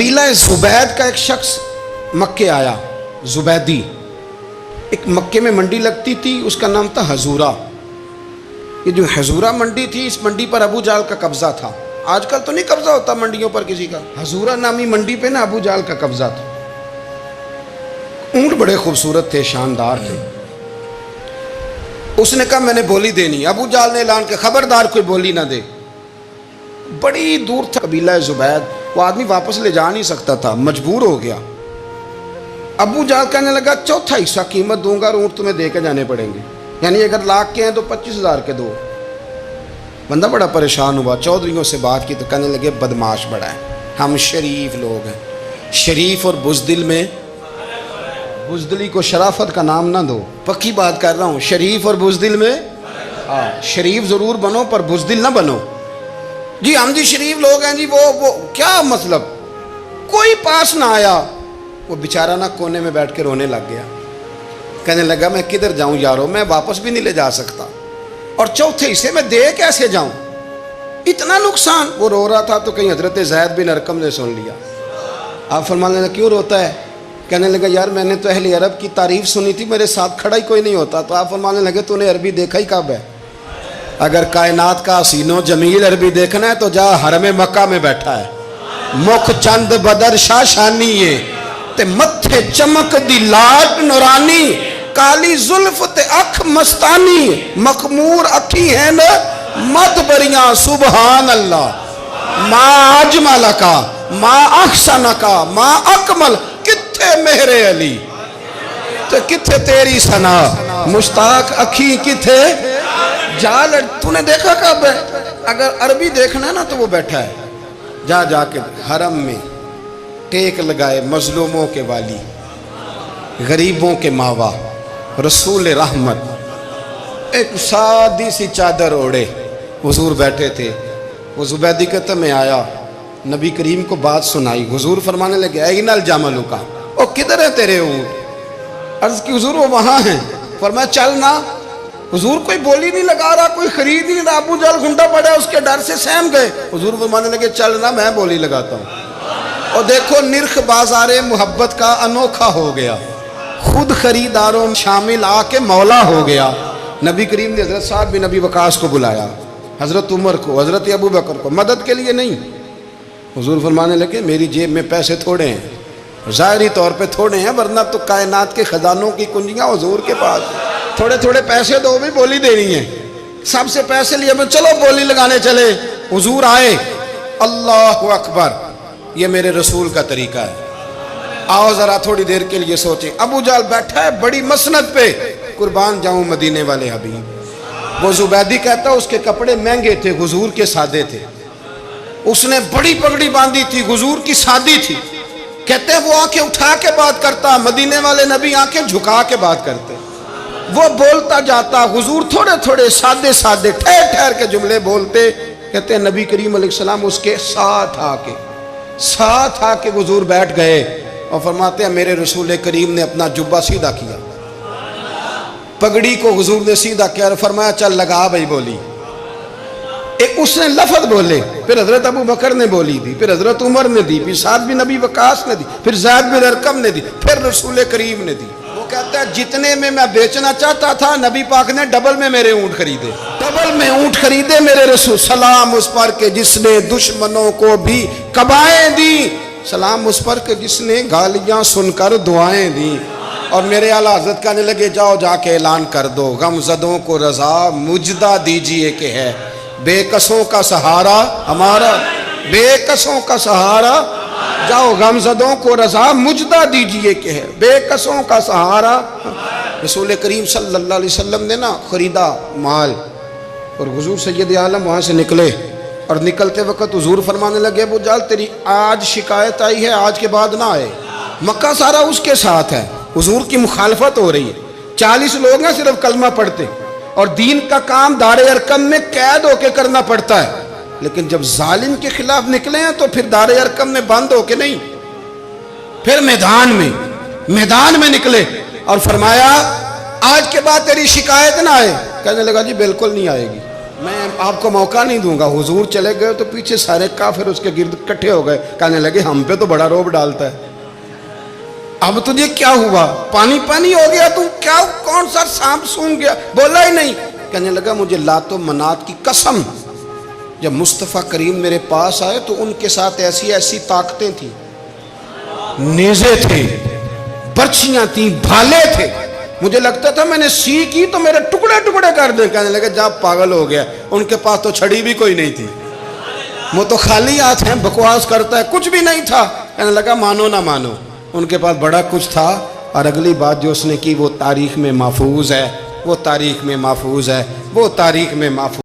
قبیلہ زبید کا ایک شخص مکے آیا، زبیدی، ایک مکے میں منڈی لگتی تھی، اس کا نام تھا حضورہ۔ یہ جو حضورہ منڈی تھی، اس منڈی پر ابو جہل کا قبضہ تھا۔ آج کل تو نہیں قبضہ ہوتا منڈیوں پر کسی کا، حضورہ نامی منڈی پہ نا ابو جہل کا قبضہ تھا۔ اونٹ بڑے خوبصورت تھے، شاندار تھے۔ اس نے کہا میں نے بولی دینی۔ ابو جہل نے اعلان کیا خبردار کوئی بولی نہ دے۔ بڑی دور تھا قبیلہ زبید، وہ آدمی واپس لے جا نہیں سکتا تھا، مجبور ہو گیا۔ ابو جہل کہنے لگا چوتھا حصہ قیمت دوں گا اور اونٹ تمہیں دے کے جانے پڑیں گے، یعنی اگر لاکھ کے ہیں تو 25,000 کے دو۔ بندہ بڑا پریشان ہوا، چودھریوں سے بات کی تو کہنے لگے بدماش بڑا ہے، ہم شریف لوگ ہیں، شریف اور بزدل میں، بزدلی کو شرافت کا نام نہ دو، پکی بات کر رہا ہوں، شریف اور بزدل میں شریف ضرور بنو پر بزدل نہ بنو۔ جی ہم جی شریف لوگ ہیں جی، وہ کیا مطلب؟ کوئی پاس نہ آیا، وہ بیچارہ نہ کونے میں بیٹھ کے رونے لگ گیا، کہنے لگا میں کدھر جاؤں یارو، میں واپس بھی نہیں لے جا سکتا، اور چوتھے حصے میں دے کیسے جاؤں، اتنا نقصان۔ وہ رو رہا تھا تو کہیں حضرت زید بن ارقم نے سن لیا۔ آپ فرمانے لگا کیوں روتا ہے؟ کہنے لگا یار میں نے تو اہل عرب کی تعریف سنی تھی، میرے ساتھ کھڑا ہی کوئی نہیں ہوتا۔ تو آپ فرمانے لگے تو نے عربی دیکھا ہی کب ہے؟ اگر کائنات کا حسین و جمیل عربی دیکھنا ہے تو جا حرم مکہ میں بیٹھا ہے، مکھ چند بدر شاہ شانی ہے تے متھے چمک دی لاٹ نورانی، کالی زلف تے اکھ مستانی، مخمور اکھی ہیں نا مد بریاں سبحان اللہ، ما اجمل کا ما احسن کا ما اکمل، کتھے مہر علی تے کتھے تیری ثنا، مشتاق اکھی کتھے جال۔ تو نے دیکھا کب ہے؟ اگر عربی دیکھنا ہے نا تو وہ بیٹھا ہے، جا کے حرم میں ٹیک لگائے، مظلوموں کے والی، غریبوں کے ماوا، رسول رحمت، ایک سادی سی چادر اوڑے حضور بیٹھے تھے۔ وہ زبیدی کہتا میں آیا، نبی کریم کو بات سنائی، حضور فرمانے لگے این الجمل کا، او کدھر ہے تیرے اونٹ؟ عرض کی حضور وہ وہاں ہیں۔ فرمایا چلنا۔ حضور کوئی بولی نہیں لگا رہا، کوئی خرید نہیں رہا، ابو جہل گھنٹا پڑا، اس کے ڈر سے سہم گئے۔ حضور فرمانے لگے چلنا میں بولی لگاتا ہوں۔ اور دیکھو نرخ بازار محبت کا انوکھا ہو گیا، خود خریداروں شامل آ کے مولا ہو گیا۔ نبی کریم نے حضرت سعد بن ابی وقاص کو بلایا، حضرت عمر کو، حضرت ابو بکر کو، مدد کے لیے نہیں۔ حضور فرمانے لگے میری جیب میں پیسے تھوڑے ہیں، ظاہری طور پہ تھوڑے ہیں، ورنہ تو کائنات کے خزانوں کی کنجیاں حضور کے پاس، تھوڑے تھوڑے پیسے دو بھی بولی دینی ہے۔ سب سے پیسے لیے میں چلو بولی لگانے چلے۔ حضور آئے، اللہ اکبر، یہ میرے رسول کا طریقہ ہے، آؤ ذرا تھوڑی دیر کے لیے سوچیں۔ ابو جہل بیٹھا ہے بڑی مسند پہ، قربان جاؤں مدینے والے حبیب۔ وہ زبیدی کہتا اس کے کپڑے مہنگے تھے، حضور کے سادے تھے، اس نے بڑی پگڑی باندھی تھی، حضور کی سادی تھی۔ کہتے ہیں وہ آنکھیں اٹھا کے بات کرتا، مدینے والے نبی آنکھیں جھکا کے بات کرتے۔ وہ بولتا جاتا، حضور تھوڑے تھوڑے سادے سادے ٹھہر ٹھہر کے جملے بولتے۔ کہتے ہیں نبی کریم علیہ السلام اس کے ساتھ آ کے حضور بیٹھ گئے اور فرماتے ہیں میرے رسول کریم نے اپنا جبہ سیدھا کیا، پگڑی کو حضور نے سیدھا کیا اور فرمایا چل لگا بھائی بولی۔ ایک اس نے لفظ بولے، پھر حضرت ابو بکر نے بولی دی، پھر حضرت عمر نے دی، پھر سعد بن ابی وقاص نے دی، پھر زید بن ارقم نے دی، پھر رسول کریم نے دی۔ وہ کہتا ہے جتنے میں بیچنا چاہتا تھا نبی پاک نے ڈبل میں میرے اونٹ خریدے، ڈبل میں اونٹ خریدے میرے رسول۔ سلام اس پر کہ جس نے دشمنوں کو بھی قبائیں دی، سلام اس پر کہ جس نے گالیاں سن کر دعائیں دی۔ اور میرے اعلیٰ حضرت کہنے لگے جاؤ جا کے اعلان کر دو، غم زدوں کو رضا مجدہ دیجئے کہ ہے بے کسوں کا سہارا ہمارا، بے کسوں کا سہارا، جاؤ غم زدوں کو رضا مجدہ دیجئے کہ ہے بے کسوں کا سہارا۔ رسول کریم صلی اللہ علیہ وسلم نے نا خریدا مال، اور حضور سید عالم وہاں سے نکلے، اور نکلتے وقت حضور فرمانے لگے ابو جہل تیری آج شکایت آئی ہے، آج کے بعد نہ آئے، مکہ سارا اس کے ساتھ ہے، حضور کی مخالفت ہو رہی ہے، 40 لوگ ہیں صرف کلمہ پڑھتے، اور دین کا کام دار ارقم میں قید ہو کے کرنا پڑتا ہے، لیکن جب ظالم کے خلاف نکلے ہیں تو پھر دار ارقم میں بند ہو کے نہیں، پھر میدان میں نکلے اور فرمایا آج کے بعد تیری شکایت نہ آئے۔ کہنے لگا جی بالکل نہیں آئے گی، میں آپ کو موقع نہیں دوں گا. حضور چلے گئے تو پیچھے سارے کافر اس کے گرد اکٹھے ہو گئے, کہنے لگے ہم پہ تو بڑا روب ڈالتا ہے, اب تجھے کیا ہوا, پانی پانی ہو گیا, تو کیا کون سا سانپ سونگ گیا, بولا ہی نہیں. کہنے لگا مجھے لات و منات کی قسم, جب مصطفیٰ کریم میرے پاس آئے تو ان کے ساتھ ایسی ایسی طاقتیں تھیں, نیزے تھے, برچیاں تھیں, بھالے تھے, مجھے لگتا تھا میں نے سی کی تو میرے ٹکڑے ٹکڑے کر دیں. کہنے لگے جب پاگل ہو گیا, ان کے پاس تو چھڑی بھی کوئی نہیں تھی, وہ تو خالی ہاتھ ہیں, بکواس کرتا ہے, کچھ بھی نہیں تھا. کہنے لگا مانو نہ مانو, ان کے پاس بڑا کچھ تھا. اور اگلی بات جو اس نے کی وہ تاریخ میں محفوظ ہے, وہ تاریخ میں محفوظ ہے, وہ تاریخ میں محفوظ